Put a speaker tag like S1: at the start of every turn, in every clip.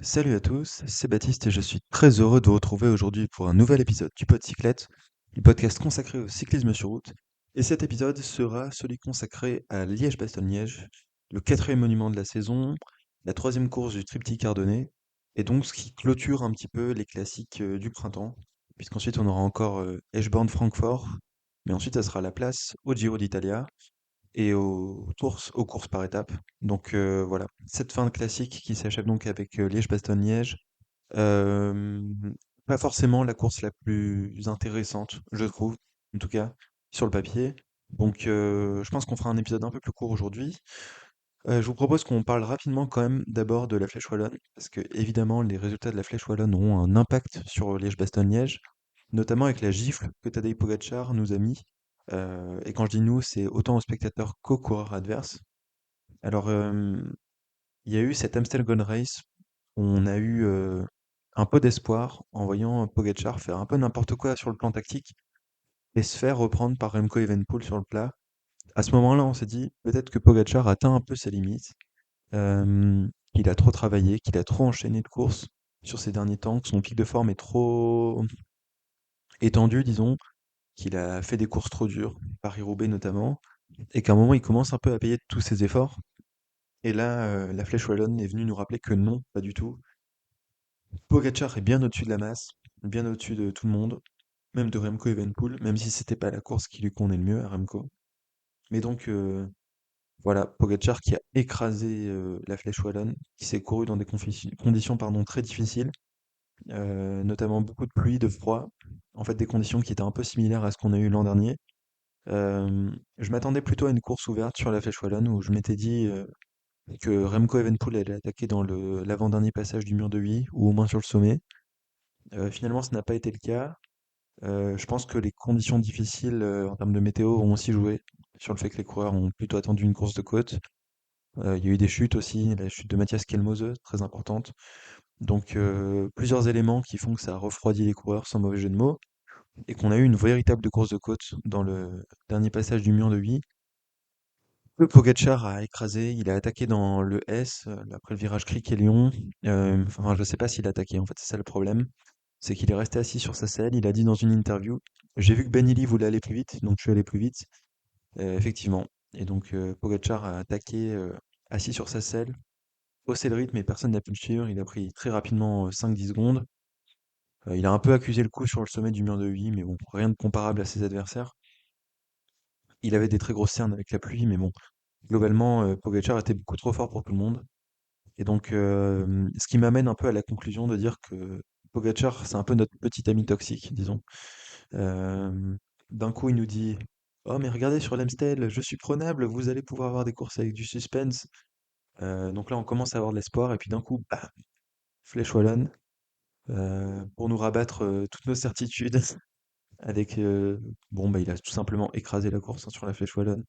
S1: Salut à tous, c'est Baptiste et je suis très heureux de vous retrouver aujourd'hui pour un nouvel épisode du Podcyclette, le podcast consacré au cyclisme sur route. Et cet épisode sera celui consacré à Liège-Bastogne-Liège, le quatrième monument de la saison, la troisième course du triptyque ardennais, et donc ce qui clôture un petit peu les classiques du printemps, puisqu'ensuite on aura encore Eschborn-Francfort, mais ensuite ça sera la place au Giro d'Italia, et aux courses par étapes. Donc voilà, cette fin de classique qui s'achève donc avec Liège-Bastogne-Liège. Euh, Pas forcément la course la plus intéressante, je trouve, en tout cas, sur le papier. Donc je pense qu'on fera un épisode un peu plus court aujourd'hui. Je vous propose qu'on parle rapidement quand même d'abord de la Flèche Wallonne, parce que évidemment les résultats de la Flèche Wallonne auront un impact sur Liège-Bastogne-Liège, notamment avec la gifle que Tadej Pogacar nous a mis. Et quand je dis nous, c'est autant aux spectateurs qu'aux coureurs adverses. Alors, il y a eu cette Amstel Gold Race où on a eu un peu d'espoir en voyant Pogacar faire un peu n'importe quoi sur le plan tactique et se faire reprendre par Remco Evenepoel sur le plat. À ce moment-là, on s'est dit peut-être que Pogacar atteint un peu ses limites, qu'il a trop travaillé, qu'il a trop enchaîné de courses sur ces derniers temps, que son pic de forme est trop étendu, disons, qu'il a fait des courses trop dures, Paris-Roubaix notamment, et qu'à un moment il commence un peu à payer de tous ses efforts. Et là, la Flèche Wallonne est venue nous rappeler que non, pas du tout. Pogacar est bien au-dessus de la masse, bien au-dessus de tout le monde, même de Remco Evenepoel, même si c'était pas la course qui lui convenait le mieux à Remco. Mais donc voilà, Pogacar qui a écrasé la Flèche Wallonne, qui s'est couru dans des conditions pardon, très difficiles, notamment beaucoup de pluie, de froid, en fait des conditions qui étaient un peu similaires à ce qu'on a eu l'an dernier. Je m'attendais plutôt à une course ouverte sur la Flèche Wallonne où je m'étais dit que Remco Evenepoel allait attaquer dans l'avant-dernier passage du mur de Huy, ou au moins sur le sommet. Finalement, ce n'a pas été le cas. Je pense que les conditions difficiles en termes de météo ont aussi joué sur le fait que les coureurs ont plutôt attendu une course de côte. Il y a eu des chutes aussi, la chute de Mathias Kelmose, très importante. Donc plusieurs éléments qui font que ça a refroidi les coureurs, sans mauvais jeu de mots, et qu'on a eu une véritable course de côte dans le dernier passage du mur de Huy. Le Pogacar a écrasé, il a attaqué dans le S, après le virage Cric-et-Lyon. Enfin, je sais pas s'il a attaqué, en fait, c'est ça le problème. C'est qu'il est resté assis sur sa selle, il a dit dans une interview, j'ai vu que Ben Illy voulait aller plus vite, donc je suis allé plus vite. Effectivement. Et donc Pogacar a attaqué assis sur sa selle, haussé le rythme et personne n'a pu le suivre. Il a pris très rapidement 5-10 secondes. Il a un peu accusé le coup sur le sommet du mur de Huy, mais bon, rien de comparable à ses adversaires. Il avait des très grosses cernes avec la pluie, mais bon, globalement, Pogacar était beaucoup trop fort pour tout le monde. Et donc, ce qui m'amène un peu à la conclusion de dire que Pogacar, c'est un peu notre petit ami toxique, disons. Hem, D'un coup, il nous dit: «Oh mais regardez sur l'Amstel, je suis prenable, vous allez pouvoir avoir des courses avec du suspense». Donc là, on commence à avoir de l'espoir et puis d'un coup, bah, flèche wallonne, pour nous rabattre, toutes nos certitudes avec, bon, bah, il a tout simplement écrasé la course, hein, sur la flèche wallonne.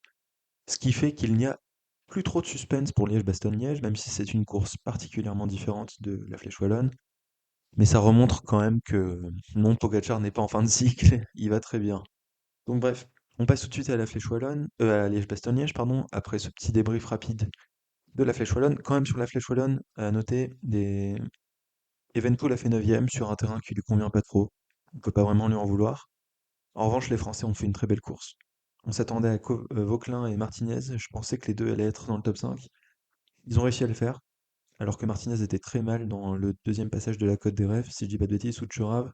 S1: Ce qui fait qu'il n'y a plus trop de suspense pour Liège-Bastogne-Liège, même si c'est une course particulièrement différente de la Flèche Wallonne. Mais ça remontre quand même que non, Pogacar n'est pas en fin de cycle, il va très bien. Donc bref, on passe tout de suite à la Flèche Wallonne, à Liège-Bastogne-Liège, pardon, après ce petit débrief rapide de la Flèche Wallonne. Quand même sur la Flèche Wallonne, à noter, Evenepoel a fait 9e sur un terrain qui lui convient pas trop. On peut pas vraiment lui en vouloir. En revanche, les Français ont fait une très belle course. On s'attendait à Vauquelin et Martinez, je pensais que les deux allaient être dans le top 5. Ils ont réussi à le faire, alors que Martinez était très mal dans le deuxième passage de la Côte des Rêves, si je dis pas de bêtises, ou de Chorave.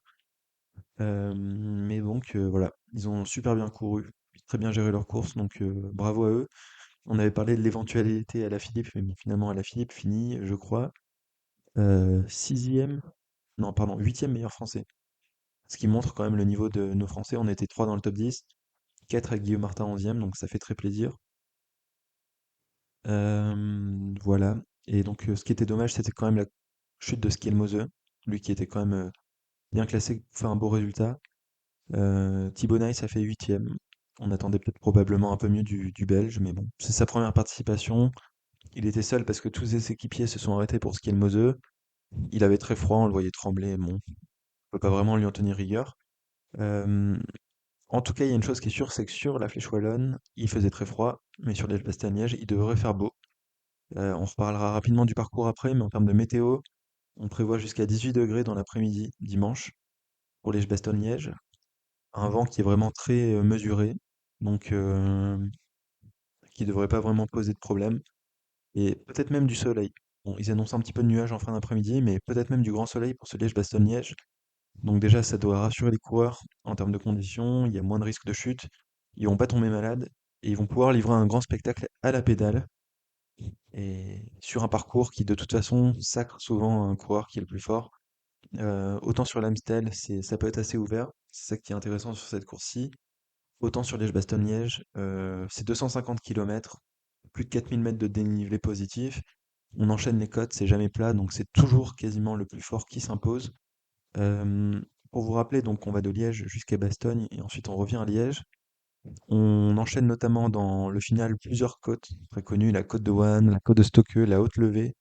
S1: Mais donc voilà, ils ont super bien couru, très bien géré leur course, donc bravo à eux. On avait parlé de l'éventualité à la Philippe, mais bon, finalement à la Philippe finit, je crois, sixième, non pardon, huitième meilleur français. Ce qui montre quand même le niveau de nos Français. On était trois dans le top 10, 4 avec Guillaume Martin 11e, donc ça fait très plaisir. Voilà. Et donc, ce qui était dommage, c'était quand même la chute de Skelmose, lui qui était quand même bien classé, fait un beau résultat. Thibaut Nice a fait huitième. On attendait peut-être probablement un peu mieux du Belge, mais bon, c'est sa première participation. Il était seul parce que tous ses équipiers se sont arrêtés pour Skelmose. Il avait très froid, on le voyait trembler. Bon, on peut pas vraiment lui en tenir rigueur. Euh, En tout cas, il y a une chose qui est sûre, c'est que sur la Flèche Wallonne, il faisait très froid, mais sur l'Elbe-Bastogne-Liège, il devrait faire beau. On reparlera rapidement du parcours après, mais en termes de météo, On prévoit jusqu'à 18 degrés dans l'après-midi, dimanche, pour Liège-Bastogne-Liège. Un vent qui est vraiment très mesuré, donc qui devrait pas vraiment poser de problème. Et peut-être même du soleil. Bon, ils annoncent un petit peu de nuages en fin d'après-midi, mais peut-être même du grand soleil pour ce Liège-Bastogne-Liège. Donc déjà, ça doit rassurer les coureurs en termes de conditions, il y a moins de risques de chute, ils vont pas tomber malades, et ils vont pouvoir livrer un grand spectacle à la pédale, et sur un parcours qui de toute façon sacre souvent un coureur qui est le plus fort. Autant sur l'Amstel, ça peut être assez ouvert, c'est ça qui est intéressant sur cette course-ci. Autant sur Liège-Bastogne-Liège, c'est 250 km, plus de 4000 mètres de dénivelé positif. On enchaîne les côtes, c'est jamais plat, donc c'est toujours quasiment le plus fort qui s'impose. Euh, pour vous rappeler, donc on va de Liège jusqu'à Bastogne et ensuite on revient à Liège. On enchaîne notamment dans le final plusieurs côtes très connues, la côte de Wanne, la côte de Stockeux, la Haute-Levée,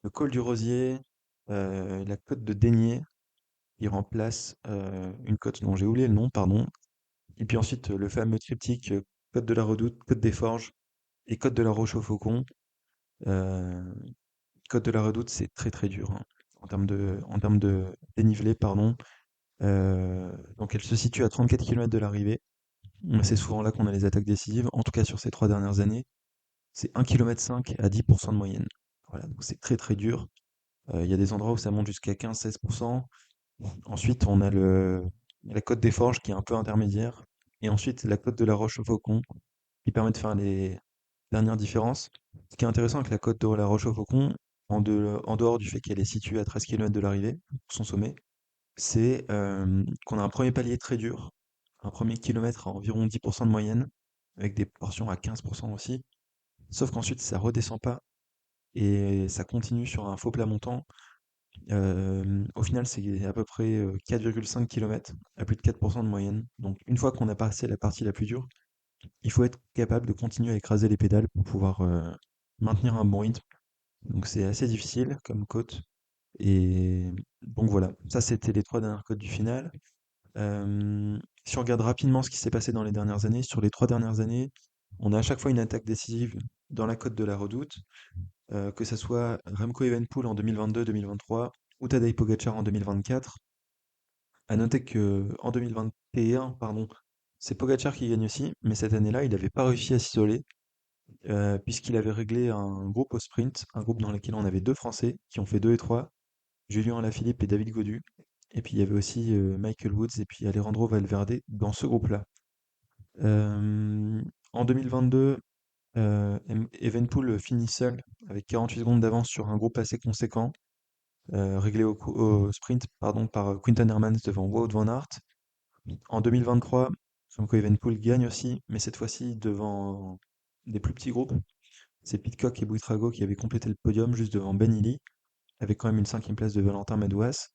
S1: le col du Rosier, la côte de Daigné, qui remplace une côte dont j'ai oublié le nom, pardon. Et puis ensuite le fameux triptyque côte de la Redoute, côte des Forges et côte de la Roche-au-Faucon. Euh, Côte de la Redoute, c'est très très dur hein, en termes de dénivelé, pardon. Donc elle se situe à 34 km de l'arrivée. C'est souvent là qu'on a les attaques décisives, en tout cas sur ces 3 dernières années. C'est 1,5 km à 10% de moyenne. Voilà, donc c'est très très dur. Il y a des endroits où ça monte jusqu'à 15-16%. Ensuite, on a la côte des Forges qui est un peu intermédiaire. Et ensuite, la côte de la Roche-au-Faucon qui permet de faire les dernières différences. Ce qui est intéressant avec la côte de la Roche-au-Faucon, en dehors du fait qu'elle est située à 13 km de l'arrivée, son sommet, c'est qu'on a un premier palier très dur, un premier kilomètre à environ 10% de moyenne, avec des portions à 15% aussi. Sauf qu'ensuite, ça redescend pas et ça continue sur un faux plat montant. Au final, c'est à peu près 4,5 km à plus de 4% de moyenne. Donc, une fois qu'on a passé la partie la plus dure, il faut être capable de continuer à écraser les pédales pour pouvoir maintenir un bon rythme. Donc, c'est assez difficile comme côte. Et donc voilà, ça c'était les 3 dernières côtes du final. Si on regarde rapidement ce qui s'est passé dans les dernières années, sur les 3 dernières années, on a à chaque fois une attaque décisive dans la côte de la Redoute, que ça soit Remco Evenepoel en 2022-2023 ou Tadej Pogacar en 2024. À noter que en 2021, pardon, c'est Pogacar qui gagne aussi, mais cette année-là, il n'avait pas réussi à s'isoler, puisqu'il avait réglé un groupe au sprint, un groupe dans lequel on avait deux Français qui ont fait 2 et 3, Julien Alaphilippe et David Gaudu. Et puis il y avait aussi Michael Woods et puis Alejandro Valverde dans ce groupe-là. En 2022, Evenepoel finit seul avec 48 secondes d'avance sur un groupe assez conséquent, réglé au sprint pardon, par Quinten Hermans devant Wout van Aert. En 2023, Remco Evenepoel gagne aussi, mais cette fois-ci devant des plus petits groupes. C'est Pidcock et Buitrago qui avaient complété le podium juste devant Ben Illy, avec quand même une cinquième place de Valentin Madouas.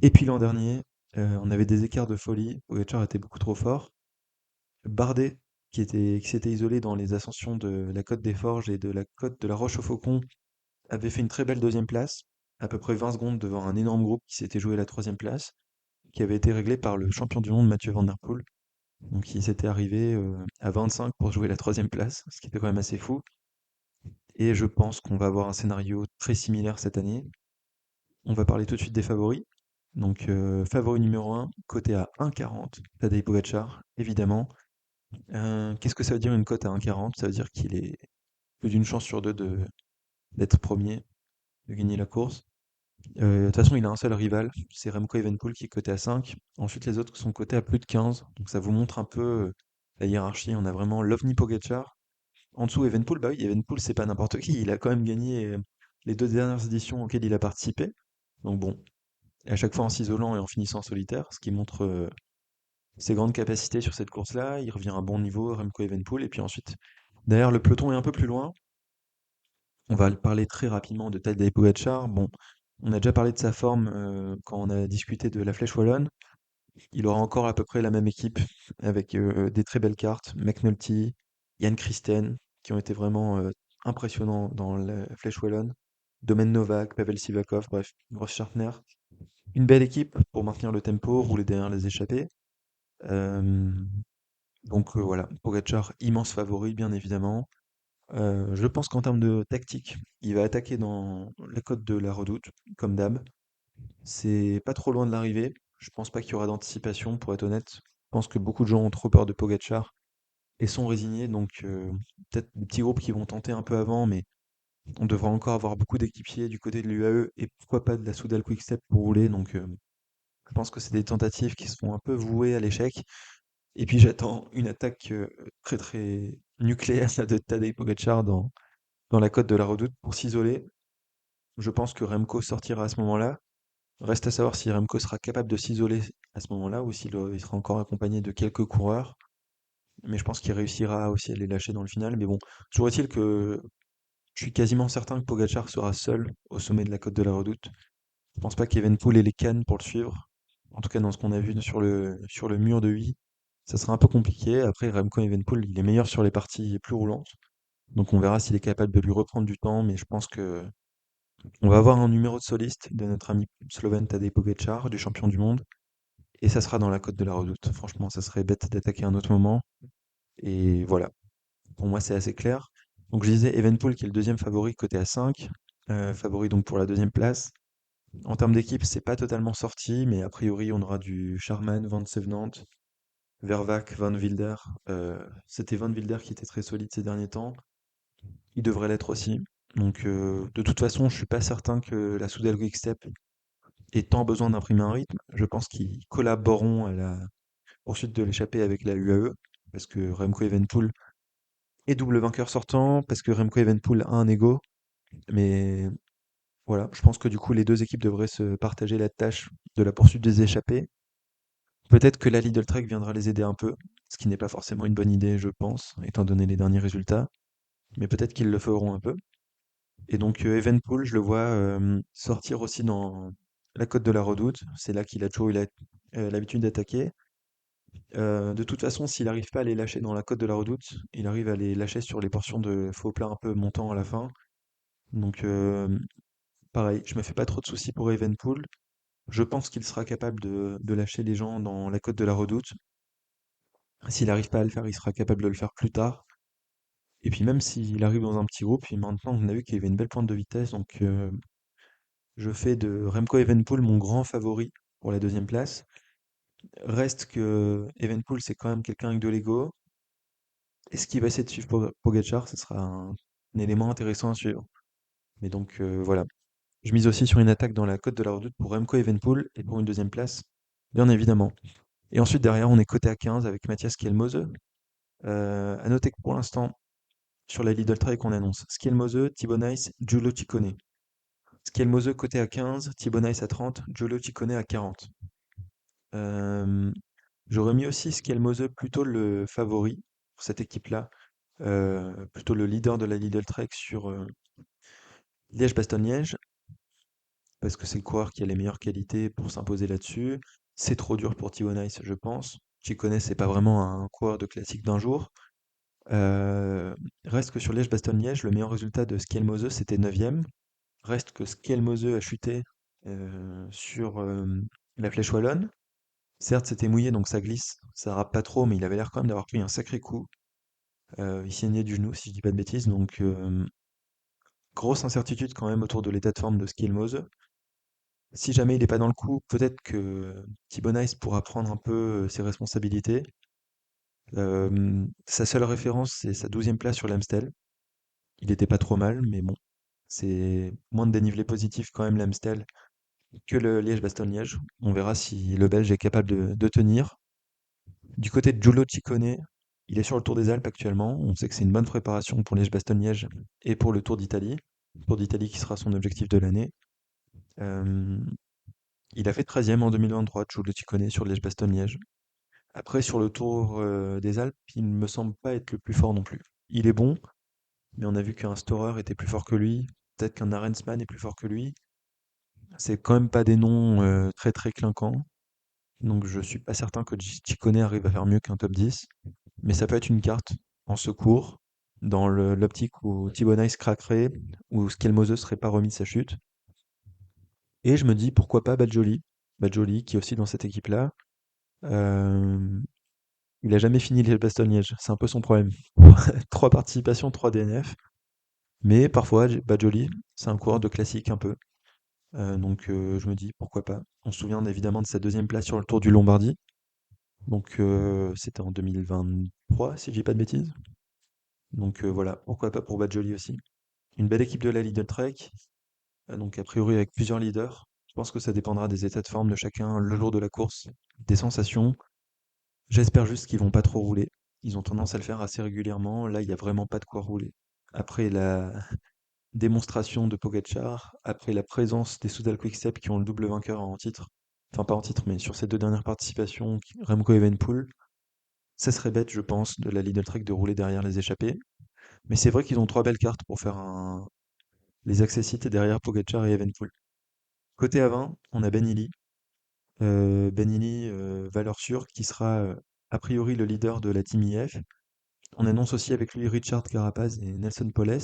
S1: Et puis l'an dernier, on avait des écarts de folie. Pogacar était beaucoup trop fort. Bardet, qui s'était isolé dans les ascensions de la côte des Forges et de la côte de la Roche-au-Faucon, avait fait une très belle deuxième place, à peu près 20 secondes devant un énorme groupe qui s'était joué la troisième place, qui avait été réglé par le champion du monde Mathieu Van Der Poel. Donc il s'était arrivé à 25 pour jouer la troisième place, ce qui était quand même assez fou. Et je pense qu'on va avoir un scénario très similaire cette année. On va parler tout de suite des favoris. Donc favori numéro 1, coté à 1,40, Tadej Pogacar, évidemment. Qu'est-ce que ça veut dire une cote à 1,40? Ça veut dire qu'il est plus d'une chance sur deux d'être premier, de gagner la course. De toute façon, il a un seul rival, c'est Remco Evenepoel qui est coté à 5. Ensuite, les autres sont cotés à plus de 15. Donc ça vous montre un peu la hiérarchie. On a vraiment l'OVNI Pogacar. En dessous, Evenepoel, bah oui, Evenepoel, c'est pas n'importe qui. Il a quand même gagné les 2 dernières éditions auxquelles il a participé. Donc bon, à chaque fois en s'isolant et en finissant en solitaire, ce qui montre ses grandes capacités sur cette course-là. Il revient à bon niveau, Remco Evenepoel. Et puis ensuite, derrière, le peloton est un peu plus loin. On va parler très rapidement de Tadej Pogacar. Bon, on a déjà parlé de sa forme quand on a discuté de la Flèche Wallonne. Il aura encore à peu près la même équipe avec des très belles cartes. McNulty, Jan Christen, qui ont été vraiment impressionnants dans la Flèche Wallonne. Domen Novak, Pavel Sivakov, bref, Gross Schartner. Une belle équipe pour maintenir le tempo, rouler derrière les échappées. Euh, donc voilà, Pogacar, immense favori, bien évidemment. Je pense qu'en termes de tactique, il va attaquer dans la côte de la Redoute, comme d'hab. C'est pas trop loin de l'arrivée. Je pense pas qu'il y aura d'anticipation, pour être honnête. Je pense que beaucoup de gens ont trop peur de Pogacar et sont résignés, donc peut-être des petits groupes qui vont tenter un peu avant, mais on devra encore avoir beaucoup d'équipiers du côté de l'UAE et pourquoi pas de la Soudal Quickstep pour rouler, donc je pense que c'est des tentatives qui sont un peu vouées à l'échec. Et puis j'attends une attaque très très nucléaire là, de Tadej Pogacar dans la côte de la Redoute pour s'isoler. Je pense que Remco sortira à ce moment-là. Reste à savoir si Remco sera capable de s'isoler à ce moment-là ou s'il il sera encore accompagné de quelques coureurs. Mais je pense qu'il réussira aussi à les lâcher dans le final. Mais bon, toujours est-il que je suis quasiment certain que Pogacar sera seul au sommet de la côte de la Redoute. Je pense pas qu'Evenpool ait les cannes pour le suivre. En tout cas, dans ce qu'on a vu sur le mur de Huy, ça sera un peu compliqué. Après, Remco Evenpool, il est meilleur sur les parties plus roulantes. Donc on verra s'il est capable de lui reprendre du temps. Mais je pense que on va avoir un numéro de soliste de notre ami slovène Tadej Pogacar, du champion du monde. Et ça sera dans la côte de la Redoute. Franchement, ça serait bête d'attaquer un autre moment. Et voilà, pour moi, c'est assez clair. Donc je disais Evenpool qui est le deuxième favori côté à 5, favori donc pour la deuxième place. En termes d'équipe, c'est pas totalement sorti, mais a priori, on aura du Charman, Van Sevenant, Vervac, Van Wilder. C'était Van Wilder qui était très solide ces derniers temps. Il devrait l'être aussi. Donc, de toute façon, je suis pas certain que la Soudal Quickstep ait tant besoin d'imprimer un rythme. Je pense qu'ils collaboreront à la poursuite de l'échappée avec la UAE, parce que Remco Evenpool est double vainqueur sortant, parce que Remco Evenpool a un ego. Mais voilà, je pense que du coup, les deux équipes devraient se partager la tâche de la poursuite des échappées. Peut-être que la Lidl Trek viendra les aider un peu, ce qui n'est pas forcément une bonne idée, je pense, étant donné les derniers résultats. Mais peut-être qu'ils le feront un peu. Et donc Evenpool, je le vois sortir aussi dans la côte de la Redoute. C'est là qu'il a toujours eu l'habitude d'attaquer. De toute façon, s'il n'arrive pas à les lâcher dans la côte de la Redoute, il arrive à les lâcher sur les portions de faux plat un peu montant à la fin. Donc pareil, je me fais pas trop de soucis pour Evenpool. Je pense qu'il sera capable de lâcher les gens dans la côte de la Redoute. S'il n'arrive pas à le faire, il sera capable de le faire plus tard. Et puis même s'il arrive dans un petit groupe, et maintenant on a vu qu'il y avait une belle pointe de vitesse, donc je fais de Remco Evenpool mon grand favori pour la deuxième place. Reste que Evenpool c'est quand même quelqu'un avec de l'ego. Est-ce qu'il va essayer de suivre Pogacar? Ce sera un élément intéressant à suivre. Mais donc voilà. Je mise aussi sur une attaque dans la côte de la Redoute pour Remco Evenpool et pour une deuxième place, bien évidemment. Et ensuite derrière on est coté à 15 avec Mathias Kielmose. À noter que pour l'instant, sur la Lidl Trek qu'on annonce, Skelmose, Thibonice, Giulio Ciccone. Skelmose côté à 15, Thibonice à 30, Giulio Ciccone à 40. Euh, J'aurais mis aussi Skelmose plutôt le favori pour cette équipe-là, plutôt le leader de la Lidl Trek sur Liège-Bastogne-Liège, parce que c'est le coureur qui a les meilleures qualités pour s'imposer là-dessus. C'est trop dur pour Thibonice, je pense. Ciccone, c'est pas vraiment un coureur de classique d'un jour. Euh, Reste que sur Liège-Bastogne-Liège, le meilleur résultat de Skelmose, c'était 9e. Reste que Skelmose a chuté sur la Flèche Wallonne. Certes, c'était mouillé, donc ça glisse, ça râpe pas trop, mais il avait l'air quand même d'avoir pris un sacré coup. Il saignait du genou, si je dis pas de bêtises, donc grosse incertitude quand même autour de l'état de forme de Skelmose. Si jamais il n'est pas dans le coup, peut-être que Thibaut Nice pourra prendre un peu ses responsabilités. Sa seule référence, c'est sa 12e place sur l'Amstel. Il était pas trop mal, mais bon, c'est moins de dénivelé positif quand même l'Amstel que le Liège-Bastogne-Liège. On verra si le Belge est capable de tenir. Du côté de Giulio Ciccone, il est sur le Tour des Alpes actuellement. On sait que c'est une bonne préparation pour Liège-Bastogne-Liège et pour le Tour d'Italie. Tour d'Italie qui sera son objectif de l'année. Euh, il a fait 13e en 2023, Giulio Ciccone, sur Liège-Bastogne-Liège. Après, sur le Tour des Alpes, il ne me semble pas être le plus fort non plus. Il est bon, mais on a vu qu'un Storer était plus fort que lui. Peut-être qu'un Arensman est plus fort que lui. C'est quand même pas des noms très très clinquants. Donc je suis pas certain que Ciccone arrive à faire mieux qu'un top 10. Mais ça peut être une carte en secours dans l'optique où Thibonice craquerait, ou Skelmose serait pas remis de sa chute. Et je me dis pourquoi pas Badjoli. Badjoli qui est aussi dans cette équipe-là. Euh, Il a jamais fini Liège-Bastogne-Liège, c'est un peu son problème. 3 participations, 3 DNF, mais parfois, Bajoli, c'est un coureur de classique un peu. Je me dis pourquoi pas. On se souvient évidemment de sa deuxième place sur le Tour du Lombardie. C'était en 2023, si je dis pas de bêtises. Voilà, pourquoi pas pour Bajoli aussi. Une belle équipe de la Lidl Trek, donc a priori avec plusieurs leaders. Je pense que ça dépendra des états de forme de chacun le jour de la course, des sensations. J'espère juste qu'ils vont pas trop rouler. Ils ont tendance à le faire assez régulièrement. Là, il y a vraiment pas de quoi rouler. Après la démonstration de Pogačar, après la présence des Soudal Quickstep qui ont le double vainqueur en titre, enfin pas en titre, mais sur ces deux dernières participations, Remco Evenepoel, ça serait bête, je pense, de la Lidl Trek de rouler derrière les échappés. Mais c'est vrai qu'ils ont trois belles cartes pour faire les accessites derrière Pogačar et Evenepoel. Côté A20, on a Ben Illy, valeur sûre, qui sera a priori le leader de la team IF. On annonce aussi avec lui Richard Carapaz et Nelson Poles.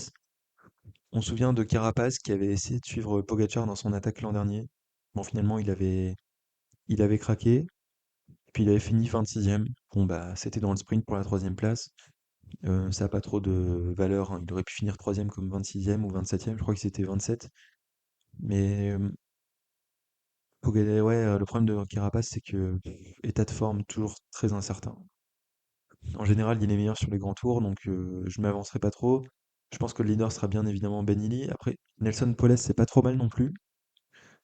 S1: On se souvient de Carapaz qui avait essayé de suivre Pogačar dans son attaque l'an dernier. Bon, finalement, il avait craqué, puis il avait fini 26e. Bon, bah, c'était dans le sprint pour la troisième place. Ça n'a pas trop de valeur, hein. Il aurait pu finir troisième comme 26e ou 27e, je crois que c'était 27. Mais ouais, le problème de Carapaz, c'est que état de forme toujours très incertain. En général, il est meilleur sur les grands tours, je m'avancerai pas trop. Je pense que le leader sera bien évidemment Ben Illy. Après, Nelson Poles, c'est pas trop mal non plus,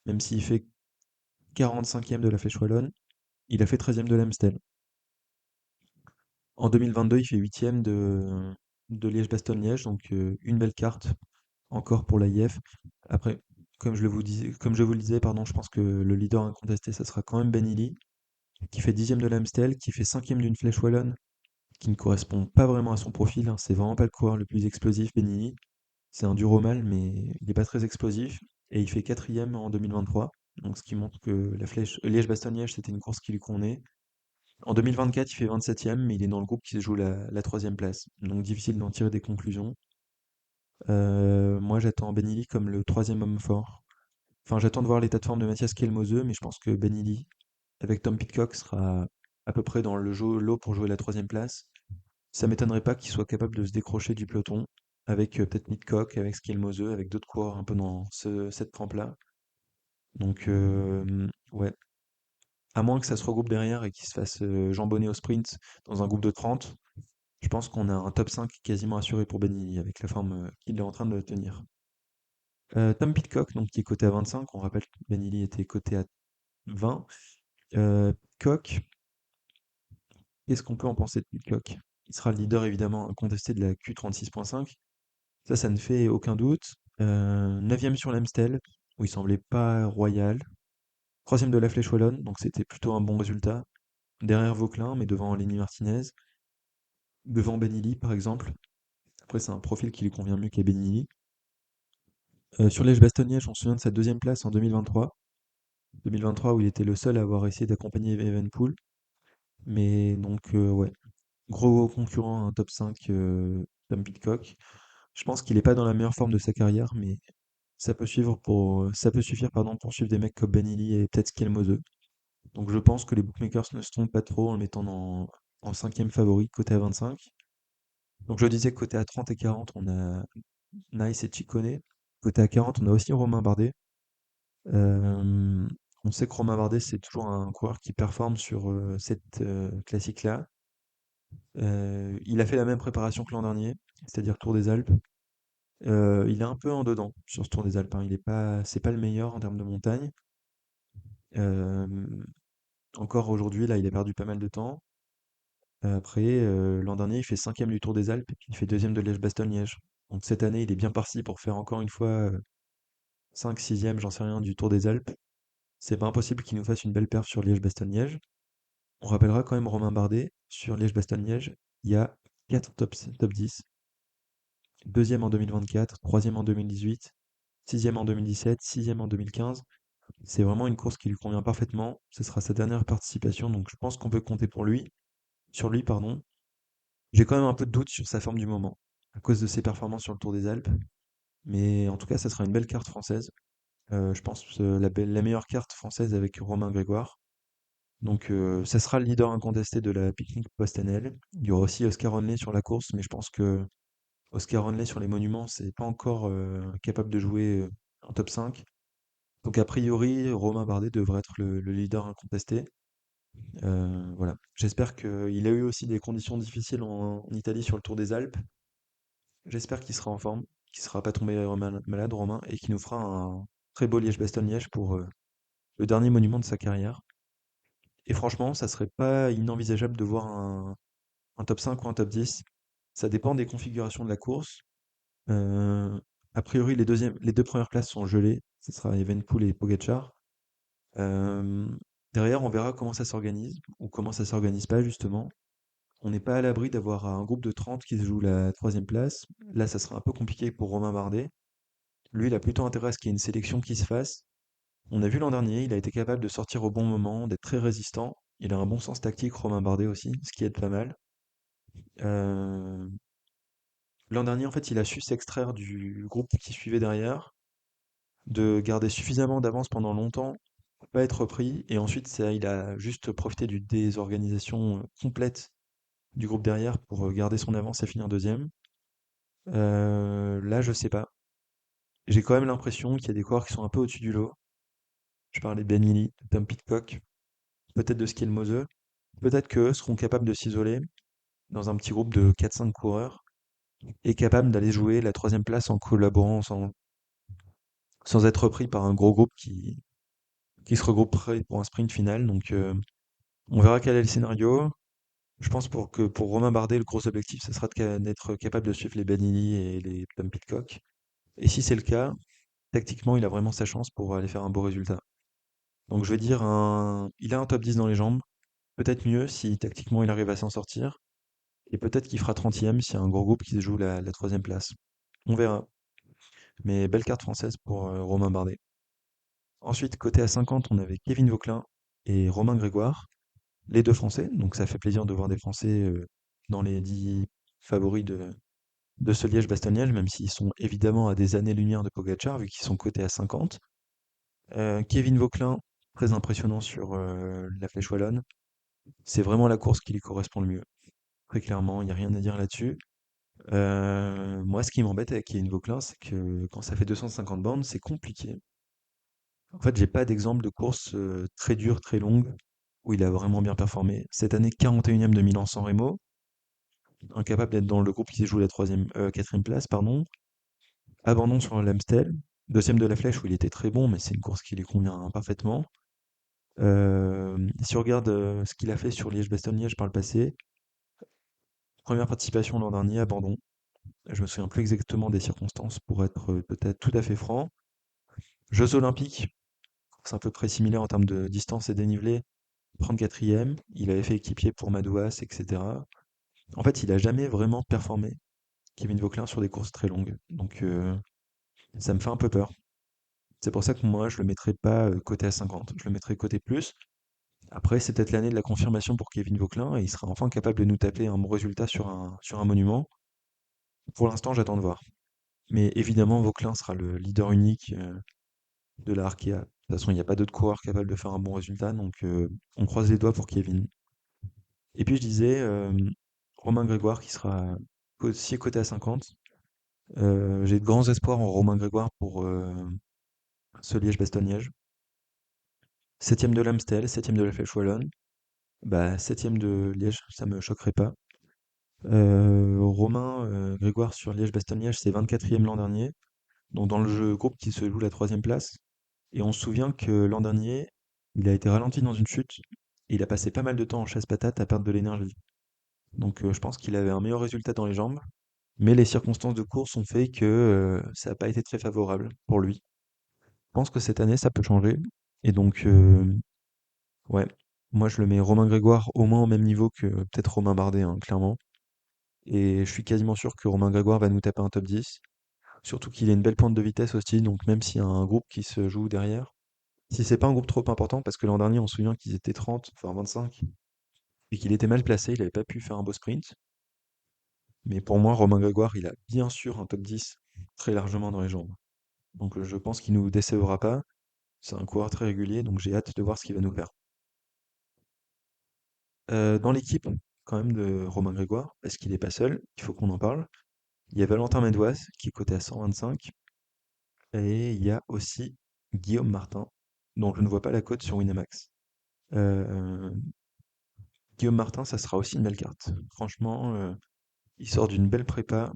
S1: même s'il fait 45e de la Flèche Wallonne. Il a fait 13e de l'Amstel. En 2022, il fait 8e de Liège-Bastogne-Liège, une belle carte encore pour l'AIF. Après, comme je vous le disais, pardon, je pense que le leader incontesté, ça sera quand même Ben Illy, qui fait 10e de l'Amstel, qui fait 5e d'une Flèche Wallonne, qui ne correspond pas vraiment à son profil, hein. C'est vraiment pas le coureur le plus explosif, Ben Illy. C'est un dur au mal, mais il n'est pas très explosif. Et il fait 4e en 2023. Donc ce qui montre que la flèche Liège-Bastogne-Liège, c'était une course qui lui convenait. En 2024, il fait 27e, mais il est dans le groupe qui se joue la troisième place. Donc difficile d'en tirer des conclusions. Moi, j'attends Benili comme le troisième homme fort. Enfin, j'attends de voir l'état de forme de Mathias Kelmose, mais je pense que Benili, avec Tom Pidcock, sera à peu près dans le lot pour jouer la troisième place. Ça m'étonnerait pas qu'il soit capable de se décrocher du peloton, avec peut-être Pidcock, avec Skelmose, avec d'autres coureurs un peu dans cette trempe-là. Ouais. À moins que ça se regroupe derrière et qu'il se fasse jambonner au sprint dans un groupe de 30, je pense qu'on a un top 5 quasiment assuré pour Benini avec la forme qu'il est en train de tenir. Tom Pidcock, donc, qui est coté à 25, on rappelle que Benili était coté à 20. Pidcock, qu'est-ce qu'on peut en penser de Pidcock? Il sera le leader évidemment incontesté de la Q36.5. Ça ne fait aucun doute. 9e sur l'Amstel, où il semblait pas royal. Troisième de la Flèche Wallonne, donc c'était plutôt un bon résultat. Derrière Vauquelin, mais devant Lenny Martinez. Devant Benili, par exemple. Après, c'est un profil qui lui convient mieux qu'à Benili. Sur Liège-Bastogne-Liège, on se souvient de sa deuxième place en 2023. 2023 où il était le seul à avoir essayé d'accompagner Evenpool. Mais ouais, gros concurrent, un top 5, Tom Pidcock. Je pense qu'il n'est pas dans la meilleure forme de sa carrière, mais ça peut suffire pardon, pour suivre des mecs comme Benili et peut-être Skelmose. Donc je pense que les bookmakers ne se trompent pas trop en le mettant en cinquième favori, côté à 25. Donc je disais que côté à 30 et 40, on a Nice et Ciccone. Côté à 40, on a aussi Romain Bardet. Euh, on sait que Romain Bardet, c'est toujours un coureur qui performe sur cette classique-là. Il a fait la même préparation que l'an dernier, c'est-à-dire Tour des Alpes. Il est un peu en dedans sur ce Tour des Alpes, hein. C'est pas le meilleur en termes de montagne. Euh, Encore aujourd'hui, là, il a perdu pas mal de temps. Après, l'an dernier, il fait cinquième du Tour des Alpes et puis il fait deuxième de Liège-Bastogne-Liège. Donc cette année, il est bien parti pour faire encore une fois 5, 6e, j'en sais rien, du Tour des Alpes. C'est pas impossible qu'il nous fasse une belle perf sur Liège-Bastogne-Liège. On rappellera quand même Romain Bardet sur Liège-Bastogne-Liège. Il y a 4 top 10. Deuxième en 2024, troisième en 2018, sixième en 2017, sixième en 2015. C'est vraiment une course qui lui convient parfaitement. Ce sera sa dernière participation, donc je pense qu'on peut compter sur lui, pardon. J'ai quand même un peu de doute sur sa forme du moment, à cause de ses performances sur le Tour des Alpes. Mais en tout cas, ça sera une belle carte française. Je pense la meilleure carte française avec Romain Grégoire. Donc ça sera le leader incontesté de la Picnic Post-NL. Il y aura aussi Oscar Onley sur la course, mais je pense que Oscar Onley sur les monuments, c'est pas encore capable de jouer en top 5. Donc a priori, Romain Bardet devrait être le leader incontesté. Voilà. J'espère qu'il a eu aussi des conditions difficiles en Italie sur le Tour des Alpes. J'espère qu'il sera en forme, qu'il sera pas tombé malade, Romain, et qu'il nous fera un très beau Liège-Bastogne-Liège pour le dernier monument de sa carrière. Et franchement, ça serait pas inenvisageable de voir un top 5 ou un top 10. Ça dépend des configurations de la course. Euh, a priori, les deux premières places sont gelées. Ce sera Evenepoel et Pogacar. Euh, Derrière, on verra comment ça s'organise ou comment ça s'organise pas justement. On n'est pas à l'abri d'avoir un groupe de 30 qui se joue la troisième place. Là, ça sera un peu compliqué pour Romain Bardet. Lui, il a plutôt intérêt à ce qu'il y ait une sélection qui se fasse. On a vu l'an dernier, il a été capable de sortir au bon moment, d'être très résistant. Il a un bon sens tactique, Romain Bardet aussi, ce qui aide pas mal. Euh, L'an dernier, en fait, il a su s'extraire du groupe qui suivait derrière, de garder suffisamment d'avance pendant longtemps pour pas être pris, et ensuite, il a juste profité d'une désorganisation complète du groupe derrière pour garder son avance et finir deuxième. Là, je sais pas. J'ai quand même l'impression qu'il y a des coureurs qui sont un peu au-dessus du lot. Je parlais de Ben Lilly, de Tom Pidcock, peut-être de Skjelmose. Peut-être qu'eux seront capables de s'isoler dans un petit groupe de 4-5 coureurs et capables d'aller jouer la troisième place en collaborant sans être pris par un gros groupe qui se regrouperait pour un sprint final. Donc on verra quel est le scénario. Je pense que pour Romain Bardet, le gros objectif, ce sera d'être capable de suivre les Benini et les Tom Pidcock. Et si c'est le cas, tactiquement, il a vraiment sa chance pour aller faire un beau résultat. Donc je vais dire il a un top 10 dans les jambes. Peut-être mieux si tactiquement il arrive à s'en sortir. Et peut-être qu'il fera 30e s'il y a un gros groupe qui se joue la troisième place. On verra. Mais belle carte française pour Romain Bardet. Ensuite, côté à 50, on avait Kevin Vauquelin et Romain Grégoire, les deux Français. Donc ça fait plaisir de voir des Français dans les 10 favoris de ce Liège-Bastogne-Liège, même s'ils sont évidemment à des années-lumière de Pogacar, vu qu'ils sont cotés à 50. Kevin Vauquelin, très impressionnant sur la Flèche Wallonne. C'est vraiment la course qui lui correspond le mieux. Très clairement, il n'y a rien à dire là-dessus. Moi, ce qui m'embête avec Kevin Vauquelin, c'est que quand ça fait 250 bornes, c'est compliqué. En fait, j'ai pas d'exemple de course très dure, très longue, où il a vraiment bien performé. Cette année, 41e de Milan-San Remo, incapable d'être dans le groupe qui joue la quatrième place, pardon. Abandon sur l'Amstel, deuxième de la Flèche où il était très bon, mais c'est une course qui lui convient parfaitement. Si on regarde ce qu'il a fait sur Liège-Bastogne-Liège par le passé, première participation l'an dernier, abandon. Je me souviens plus exactement des circonstances pour être peut-être tout à fait franc. Jeux olympiques, c'est à peu près similaire en termes de distance et dénivelé. 34e, il avait fait équipier pour Madouas, etc. En fait, il a jamais vraiment performé, Kevin Vauquelin, sur des courses très longues. Donc ça me fait un peu peur. C'est pour ça que moi, je le mettrais pas côté à 50. Je le mettrais côté plus. Après, c'est peut-être l'année de la confirmation pour Kevin Vauquelin et il sera enfin capable de nous taper un bon résultat sur un monument. Pour l'instant, j'attends de voir. Mais évidemment, Vauquelin sera le leader unique de la Arkea. De toute façon, il n'y a pas d'autres coureurs capables de faire un bon résultat, donc on croise les doigts pour Kevin. Et puis je disais, Romain Grégoire qui sera aussi coté à 50. J'ai de grands espoirs en Romain Grégoire pour ce Liège-Bastogne-Liège. Septième de l'Amstel, septième de la Flèche Wallonne. Bah, septième de Liège, ça me choquerait pas. Romain Grégoire sur Liège-Bastogne-Liège, c'est 24e l'an dernier. Donc dans le jeu groupe qui se joue la troisième place. Et on se souvient que l'an dernier, il a été ralenti dans une chute. Et il a passé pas mal de temps en chasse-patate à perdre de l'énergie. Donc je pense qu'il avait un meilleur résultat dans les jambes. Mais les circonstances de course ont fait que ça n'a pas été très favorable pour lui. Je pense que cette année, ça peut changer. Et donc, ouais, moi je le mets Romain Grégoire au moins au même niveau que peut-être Romain Bardet, hein, clairement. Et je suis quasiment sûr que Romain Grégoire va nous taper un top 10. Surtout qu'il a une belle pointe de vitesse aussi, donc même s'il y a un groupe qui se joue derrière, si c'est pas un groupe trop important, parce que l'an dernier on se souvient qu'ils étaient 30, enfin 25, et qu'il était mal placé, il n'avait pas pu faire un beau sprint. Mais pour moi, Romain Grégoire, il a bien sûr un top 10 très largement dans les jambes. Donc je pense qu'il nous décevra pas. C'est un coureur très régulier, donc j'ai hâte de voir ce qu'il va nous faire. Dans l'équipe, quand même, de Romain Grégoire, parce qu'il est pas seul, il faut qu'on en parle. Il y a Valentin Madouas, qui est coté à 125, et il y a aussi Guillaume Martin, dont je ne vois pas la cote sur Winamax. Heu, Guillaume Martin, ça sera aussi une belle carte. Franchement, il sort d'une belle prépa,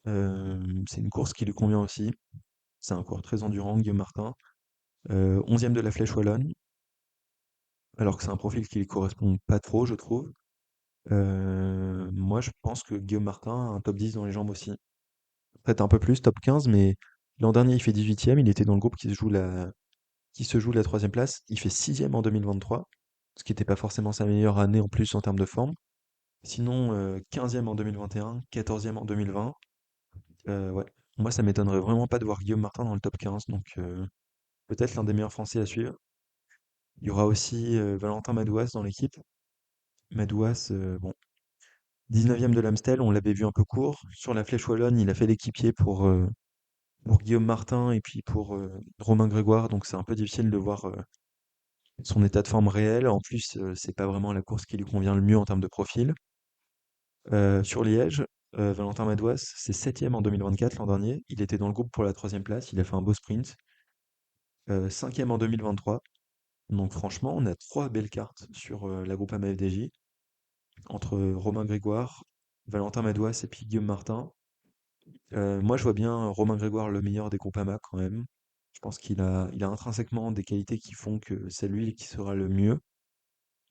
S1: c'est une course qui lui convient aussi. C'est un coureur très endurant, Guillaume Martin. 11e de la Flèche Wallonne, alors que c'est un profil qui lui correspond pas trop, je trouve. Moi, je pense que Guillaume Martin a un top 10 dans les jambes aussi. Peut-être un peu plus, top 15, mais l'an dernier, il fait 18e. Il était dans le groupe qui se joue la troisième place. Il fait 6e en 2023, ce qui n'était pas forcément sa meilleure année en plus en termes de forme. Sinon, 15e en 2021, 14e en 2020. Ouais. Moi, ça m'étonnerait vraiment pas de voir Guillaume Martin dans le top 15, donc peut-être l'un des meilleurs Français à suivre. Il y aura aussi Valentin Madouas dans l'équipe. Madouas, bon, 19e de l'Amstel, on l'avait vu un peu court. Sur la Flèche Wallonne, il a fait l'équipier pour Guillaume Martin et puis pour Romain Grégoire, donc c'est un peu difficile de voir son état de forme réel. En plus, c'est pas vraiment la course qui lui convient le mieux en termes de profil. Sur Liège, Valentin Madouas, c'est 7e en 2024 l'an dernier. Il était dans le groupe pour la troisième place, il a fait un beau sprint. 5e en 2023. Donc franchement, on a trois belles cartes sur la Groupama FDJ, entre Romain Grégoire, Valentin Madouas et puis Guillaume Martin. Moi, je vois bien Romain Grégoire le meilleur des Groupama quand même. Je pense qu'il a intrinsèquement des qualités qui font que c'est lui qui sera le mieux.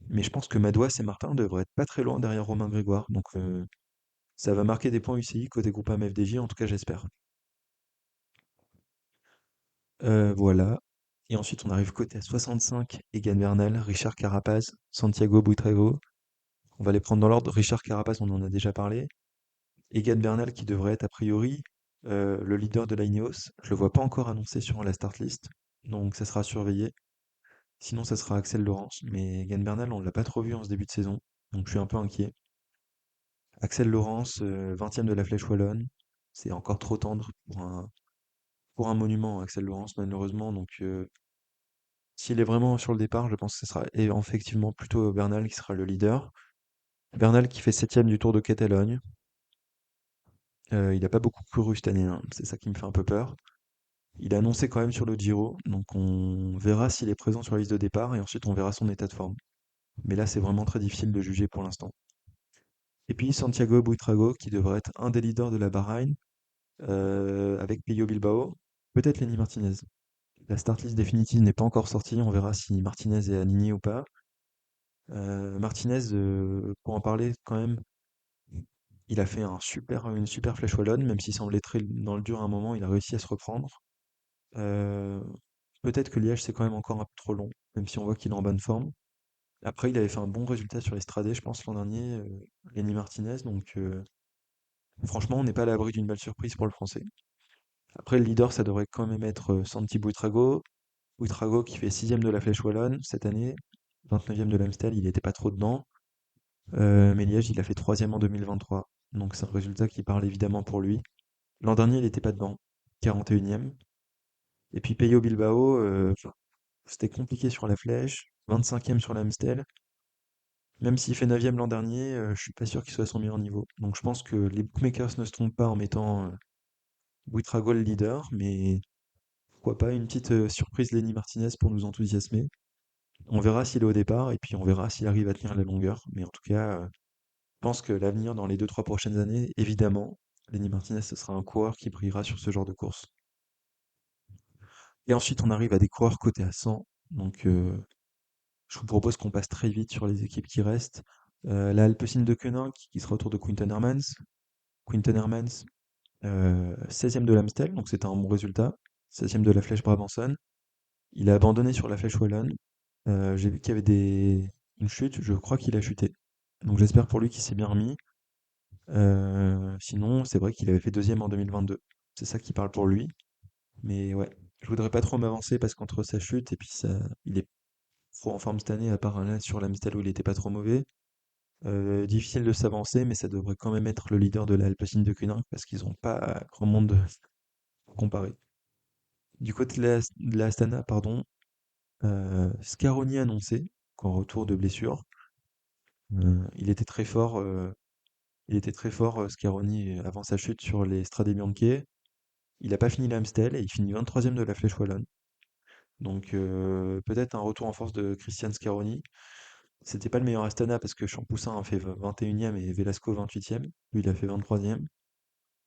S1: Mais je pense que Madouas et Martin devraient être pas très loin derrière Romain Grégoire. Donc ça va marquer des points UCI côté Groupama FDJ, en tout cas j'espère. Voilà. Et ensuite on arrive côté à 65, Egan Bernal, Richard Carapaz, Santiago Buitrago. On va les prendre dans l'ordre. Richard Carapaz, on en a déjà parlé. Egan Bernal qui devrait être a priori le leader de la Ineos. Je le vois pas encore annoncé sur la start list, donc ça sera surveillé. Sinon, ça sera Axel Laurence, mais Egan Bernal, on l'a pas trop vu en ce début de saison, donc je suis un peu inquiet. Axel Laurence, 20e de la Flèche Wallonne, c'est encore trop tendre pour un monument, Axel Laurence, malheureusement. Donc, s'il est vraiment sur le départ, je pense que ce sera effectivement plutôt Bernal qui sera le leader. Bernal qui fait 7e du Tour de Catalogne. Il n'a pas beaucoup couru cette année, hein, c'est ça qui me fait un peu peur. Il a annoncé quand même sur le Giro, donc on verra s'il est présent sur la liste de départ et ensuite on verra son état de forme. Mais là, c'est vraiment très difficile de juger pour l'instant. Et puis Santiago Buitrago, qui devrait être un des leaders de la Bahreïn, avec Pello Bilbao, peut-être Lenny Martinez. La start list définitive n'est pas encore sortie, on verra si Martinez est aligné ou pas. Martinez, pour en parler quand même, il a fait une super flèche wallonne, même s'il semblait très dans le dur à un moment, il a réussi à se reprendre. Euh, Peut-être que Liège c'est quand même encore un peu trop long, même si on voit qu'il est en bonne forme. Après, il avait fait un bon résultat sur l'Estradé, je pense, l'an dernier, Lenny Martinez, donc franchement, on n'est pas à l'abri d'une belle surprise pour le français. Après, le leader, ça devrait quand même être Santi Buitrago. Buitrago qui fait 6e de la Flèche Wallonne cette année, 29e de l'Amstel, il n'était pas trop dedans. Mais Liège, il a fait 3e en 2023. Donc c'est un résultat qui parle évidemment pour lui. L'an dernier, il n'était pas dedans, 41e. Et puis Pello Bilbao, enfin, c'était compliqué sur la Flèche, 25e sur l'Amstel. Même s'il fait 9e l'an dernier, je suis pas sûr qu'il soit à son meilleur niveau. Donc je pense que les bookmakers ne se trompent pas en mettant Buitrago le leader, mais pourquoi pas une petite surprise Lenny Martinez pour nous enthousiasmer. On verra s'il est au départ et puis on verra s'il arrive à tenir la longueur. Mais en tout cas, je pense que l'avenir dans les deux trois prochaines années, évidemment, Lenny Martinez, ce sera un coureur qui brillera sur ce genre de course. Et ensuite, on arrive à des coureurs cotés à 100. Donc, je vous propose qu'on passe très vite sur les équipes qui restent. La Alpecin de Koenig, qui sera autour de Quinten Hermans. Quinten Hermans, 16e de l'Amstel, donc c'était un bon résultat. 16e de la Flèche Brabançonne. Il a abandonné sur la Flèche Wallonne. J'ai vu qu'il y avait une chute, je crois qu'il a chuté. Donc j'espère pour lui qu'il s'est bien remis. Sinon, c'est vrai qu'il avait fait deuxième en 2022. C'est ça qui parle pour lui. Mais ouais, je voudrais pas trop m'avancer parce qu'entre sa chute et puis ça, il est trop en forme cette année, à part là sur l'Amstel où il était pas trop mauvais. Difficile de s'avancer, mais ça devrait quand même être le leader de la Alpecin de Koenig parce qu'ils ont pas grand monde à comparer. Du côté de la Astana, pardon, Scaroni annoncé. qu'en retour de blessure. Il était très fort, Scaroni, avant sa chute sur les Strade Bianche. Il n'a pas fini l'Amstel et il finit 23e de la Flèche Wallonne. Donc peut-être un retour en force de Christian Scaroni. C'était pas le meilleur Astana parce que Champoussin a fait 21e et Velasco 28e. Lui, il a fait 23e.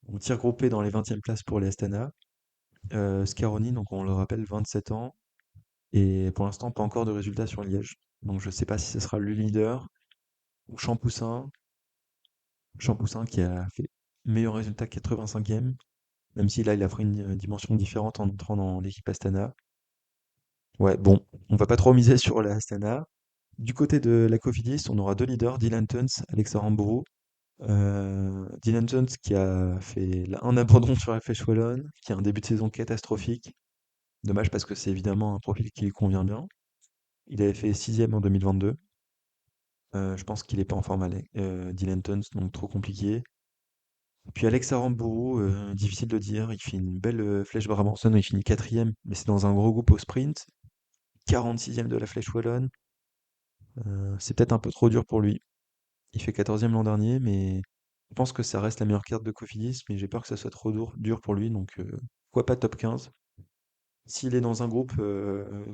S1: On tire groupé dans les 20e places pour les Astana. Scaroni, donc on le rappelle, 27 ans. Et pour l'instant, pas encore de résultat sur Liège. Donc je sais pas si ce sera le leader ou Champoussin. Champoussin qui a fait meilleur résultat 85e, même si là il a pris une dimension différente en entrant dans l'équipe Astana. Ouais, bon, on va pas trop miser sur la Astana. Du côté de la Cofidis, on aura deux leaders, Dylan Tuns, Alexa Rambourou. Dylan Tuns qui a fait un abandon sur la Flèche Wallonne, qui a un début de saison catastrophique. Dommage parce que c'est évidemment un profil qui lui convient bien. Il avait fait 6e en 2022. Je pense qu'il est pas en forme, Dylan Tuns, donc trop compliqué. Puis Alex Aramburu, difficile de dire, il fait une belle flèche Brabançonne, il finit quatrième, mais c'est dans un gros groupe au sprint. 46e de la flèche wallonne, c'est peut-être un peu trop dur pour lui. Il fait 14e l'an dernier, mais je pense que ça reste la meilleure carte de Cofidis, mais j'ai peur que ça soit trop dur pour lui, donc pourquoi pas top 15. S'il est dans un groupe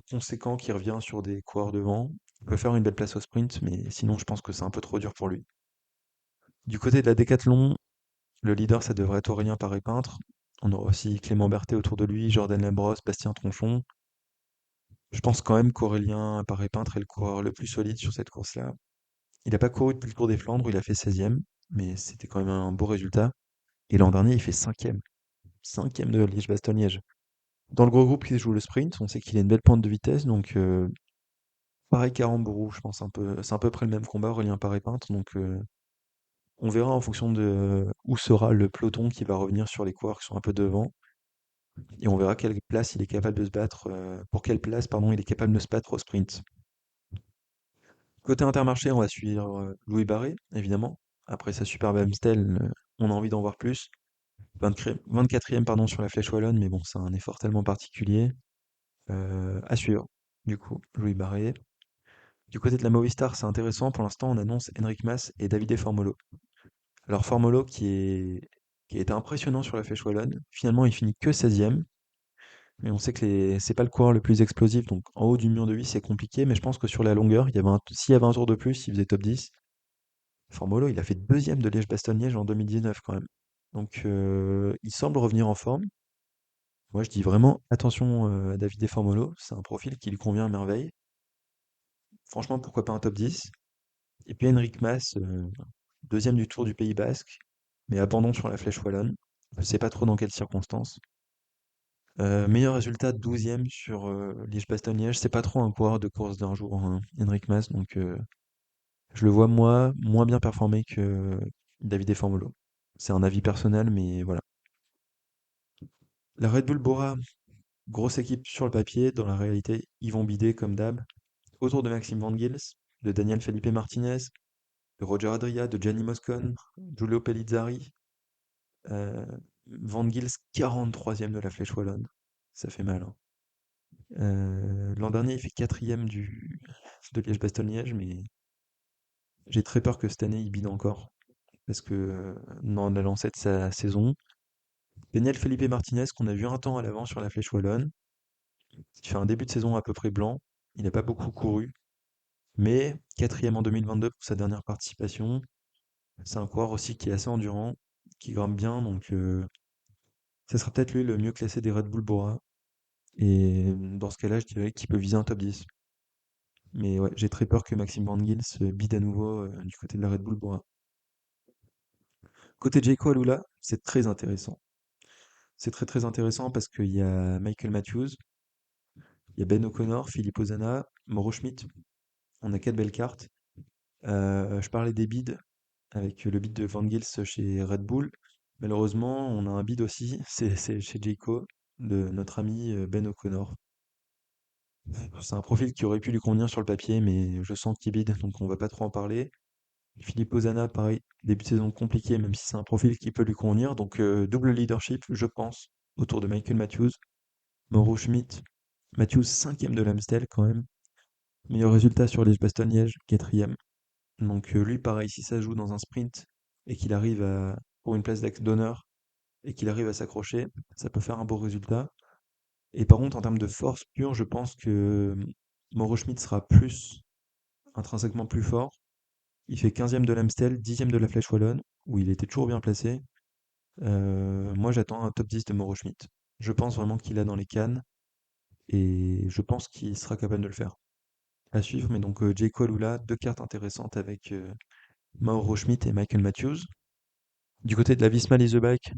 S1: conséquent qui revient sur des coureurs devant, il peut faire une belle place au sprint, mais sinon je pense que c'est un peu trop dur pour lui. Du côté de la Décathlon, le leader, ça devrait être Aurélien Paré-Peintre. On aura aussi Clément Berthet autour de lui, Jordan Labrosse, Bastien Tronchon. Je pense quand même qu'Aurélien Paré-Peintre est le coureur le plus solide sur cette course-là. Il n'a pas couru depuis le Tour des Flandres, il a fait 16e, mais c'était quand même un beau résultat. Et l'an dernier, il fait 5e. 5e de Liège-Bastogne-Liège. Dans le gros groupe qui joue le sprint, on sait qu'il a une belle pointe de vitesse, donc pareil qu'Aramburu, je pense un peu, c'est à peu près le même combat, Aurélien Paré-Peintre, donc on verra en fonction de où sera le peloton qui va revenir sur les coureurs qui sont un peu devant. Et on verra quelle place il est capable de se battre, pour quelle place, pardon, il est capable de se battre au sprint. Côté Intermarché, on va suivre Louis Barré, évidemment. Après sa superbe Amstel, on a envie d'en voir plus. 24e pardon, sur la Flèche Wallonne, mais bon, c'est un effort tellement particulier. À suivre, du coup, Louis Barré. Du côté de la Movistar, c'est intéressant. Pour l'instant, on annonce Enric Mas et Davide Formolo. Alors Formolo qui a été impressionnant sur la Flèche Wallonne, finalement il finit que 16e. Mais on sait que c'est pas le coureur le plus explosif, donc en haut du mur de 8 c'est compliqué, mais je pense que sur la longueur, s'il y avait un tour de plus, il faisait top 10. Formolo, il a fait deuxième de Liège-Bastogne-Liège en 2019 quand même. Donc il semble revenir en forme. Moi je dis vraiment attention à David Formolo, c'est un profil qui lui convient à merveille. Franchement, pourquoi pas un top 10. Et puis Henrik Mas, deuxième du Tour du Pays Basque, mais abandon sur la Flèche Wallonne. Je sais pas trop dans quelles circonstances. Meilleur résultat, 12e sur Liège-Bastogne-Liège. C'est pas trop un coureur de course d'un jour, hein, Henrik Mas, donc je le vois moi moins bien performer que Davide Formolo. C'est un avis personnel, mais voilà. La Red Bull Bora, grosse équipe sur le papier, dans la réalité, ils vont bider comme d'hab. Autour de Maxime Van Gils, de Daniel Felipe Martinez, de Roger Adria, de Gianni Moscon, Giulio Pellizzari. euh, Van Gils, 43e de la Flèche Wallonne. Ça fait mal, hein. L'an dernier, il fait quatrième de Liège-Bastogne-Liège, mais j'ai très peur que cette année, il bide encore. Parce que dans la lancée de sa saison, Daniel Felipe Martinez, qu'on a vu un temps à l'avant sur la Flèche Wallonne, il fait un début de saison à peu près blanc. Il n'a pas beaucoup couru, mais quatrième en 2022 pour sa dernière participation. C'est un coureur aussi qui est assez endurant, qui grimpe bien, donc ça sera peut-être lui le mieux classé des Red Bull Bora. Et dans ce cas-là, je dirais qu'il peut viser un top 10. Mais ouais, j'ai très peur que Maxime Van Gils se bide à nouveau du côté de la Red Bull Bora. Côté Jayco Alula, c'est très intéressant. C'est très très intéressant parce qu'il y a Michael Matthews, il y a Ben O'Connor, Philippe Ozana, Mauro Schmidt. On a quatre belles cartes. Je parlais des bids avec le bid de Van Gils chez Red Bull. Malheureusement, on a un bid aussi, c'est chez Jayco, de notre ami Ben O'Connor. C'est un profil qui aurait pu lui convenir sur le papier, mais je sens qu'il bide, donc on va pas trop en parler. Philippe Ozana, pareil, début de saison compliqué, même si c'est un profil qui peut lui convenir. Donc double leadership, je pense, autour de Michael Matthews. Mauro Schmidt, Matthews 5e de l'Amstel quand même. Meilleur résultat sur Liège-Bastogne-Liège, quatrième. Donc lui, pareil, si ça joue dans un sprint et qu'il arrive à, pour une place d'honneur et qu'il arrive à s'accrocher, ça peut faire un beau résultat. Et par contre, en termes de force pure, je pense que Mauro Schmidt sera plus, intrinsèquement plus fort. Il fait 15e de l'Amstel, 10e de la Flèche Wallonne, où il était toujours bien placé. Moi, j'attends un top 10 de Mauro Schmidt. Je pense vraiment qu'il a dans les cannes et je pense qu'il sera capable de le faire. À suivre, mais donc Jayco Alula, deux cartes intéressantes avec Mauro Schmidt et Michael Matthews. Du côté de la Visma Leasebike,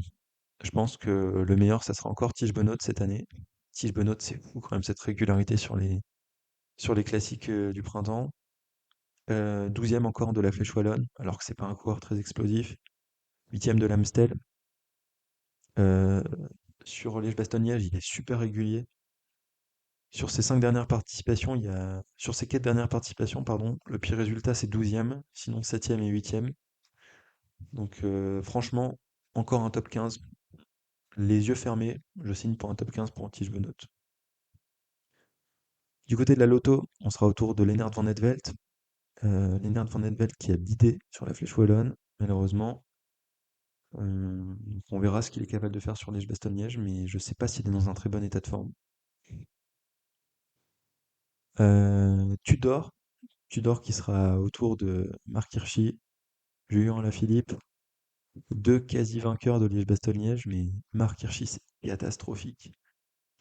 S1: je pense que le meilleur, ça sera encore Tige Benoît cette année. Tige Benoît, c'est fou quand même cette régularité sur les classiques du printemps. 12e encore de la Flèche Wallonne, alors que c'est pas un coureur très explosif. 8e de l'Amstel. Euh, sur Liège-Bastogne-Liège, il est super régulier. Sur ses 5 dernières participations, sur ses 4 dernières participations, pardon, le pire résultat c'est 12e, sinon 7e et 8e. Donc franchement, encore un top 15. Les yeux fermés, je signe pour un top 15 pour Tige Benoît. Du côté de la loto, on sera autour de Lennart van Etvelt. Lennart van Etvelt qui a bidé sur la Flèche Wallonne, malheureusement. Donc on verra ce qu'il est capable de faire sur Liège-Bastogne-Liège, mais je sais pas s'il est dans un très bon état de forme. Tudor, Tudor qui sera autour de Marc Hirschi, Julien Alaphilippe, deux quasi-vainqueurs de Liège-Bastogne-Liège, mais Marc Hirschi c'est catastrophique.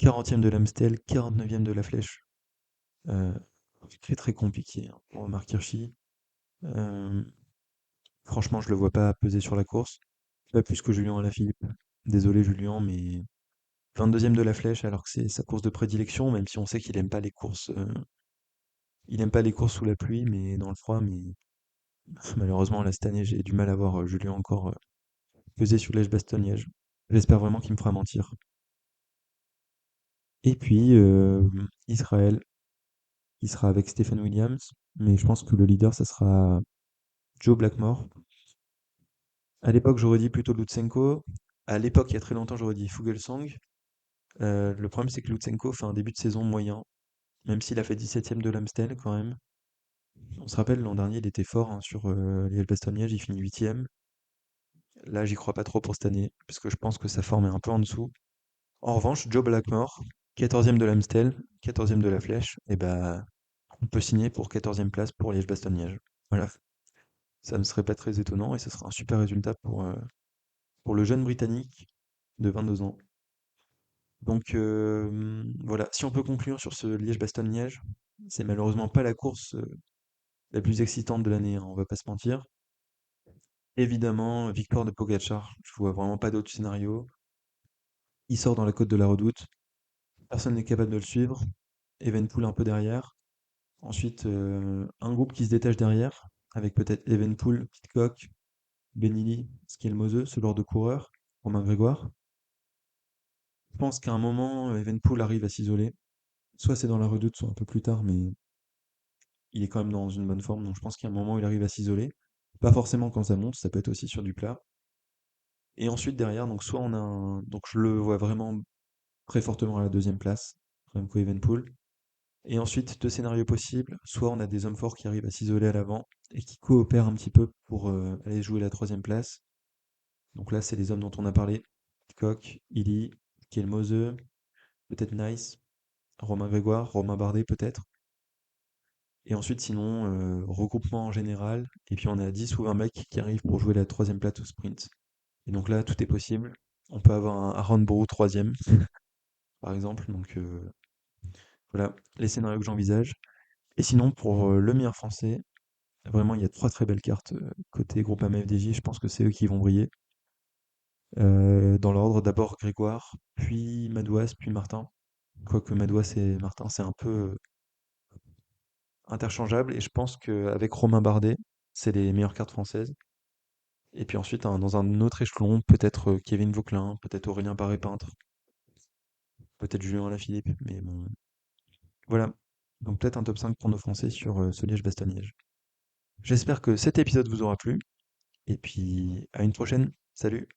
S1: 40e de l'Amstel, 49e de la Flèche. Euh, Très très compliqué hein, pour Marc Hirschi. Euh, Franchement, je le vois pas peser sur la course. Pas plus que Julien Alaphilippe. Désolé Julien, mais 22e de la Flèche alors que c'est sa course de prédilection, même si on sait qu'il aime pas les courses. Il aime pas les courses sous la pluie, mais dans le froid. Mais malheureusement, là cette année, j'ai du mal à voir Julien encore peser sur Liège-Bastogne-Liège. J'espère vraiment qu'il me fera mentir. Et puis Israël, il sera avec Stephen Williams, mais je pense que le leader, ça sera Joe Blackmore. À l'époque, j'aurais dit plutôt Lutsenko. À l'époque, il y a très longtemps, j'aurais dit Fuglsang. Le problème, c'est que Lutsenko fait un début de saison moyen, même s'il a fait 17e de l'Amstel quand même. On se rappelle, l'an dernier, il était fort hein, sur Liège-Bastogne-Liège, il finit 8e. Là, j'y crois pas trop pour cette année, parce que je pense que sa forme est un peu en dessous. En revanche, Joe Blackmore, 14e de l'Amstel, 14e de la Flèche, et bah, on peut signer pour 14e place pour Liège-Bastogne-Liège. Voilà, ça ne serait pas très étonnant et ce sera un super résultat pour le jeune Britannique de 22 ans. Donc voilà, si on peut conclure sur ce Liège-Bastogne-Liège, c'est malheureusement pas la course la plus excitante de l'année, hein, on va pas se mentir. Évidemment, victoire de Pogacar, je vois vraiment pas d'autre scénario. Il sort dans la côte de la Redoute, personne n'est capable de le suivre. Evenpool un peu derrière. Ensuite, un groupe qui se détache derrière, avec peut-être Evenpool, Pidcock, Benilly, Skelmose, ce genre de coureur, Romain Grégoire. Je pense qu'à un moment, Evenpool arrive à s'isoler. Soit c'est dans la Redoute, soit un peu plus tard, mais il est quand même dans une bonne forme, donc je pense qu'il y a un moment où il arrive à s'isoler. Pas forcément quand ça monte, ça peut être aussi sur du plat. Et ensuite derrière, donc soit on a un... Donc je le vois vraiment très fortement à la deuxième place, Remco Evenpool. Et ensuite, deux scénarios possibles. Soit on a des hommes forts qui arrivent à s'isoler à l'avant et qui coopèrent un petit peu pour aller jouer la troisième place. Donc là, c'est les hommes dont on a parlé. Koch, Illy, Kelmose, peut-être Nice, Romain Grégoire, Romain Bardet peut-être. Et ensuite, sinon, regroupement en général. Et puis on a 10 ou 20 mecs qui arrivent pour jouer la troisième place au sprint. Et donc là, tout est possible. On peut avoir un Aaron Brough troisième, par exemple. Donc voilà les scénarios que j'envisage. Et sinon, pour le meilleur français, vraiment, il y a trois très belles cartes côté groupe AMFDJ. Je pense que c'est eux qui vont briller. Dans l'ordre, d'abord Grégoire, puis Madouas, puis Martin. Quoique Madouas et Martin, c'est un peu interchangeable. Et je pense qu'avec Romain Bardet, c'est les meilleures cartes françaises. Et puis ensuite, dans un autre échelon, peut-être Kevin Vauquelin, peut-être Aurélien Paré-Peintre, peut-être Julien Alaphilippe. Mais bon, voilà. Donc peut-être un top 5 pour nos Français sur ce Liège-Bastogne-Liège. J'espère que cet épisode vous aura plu. Et puis à une prochaine. Salut!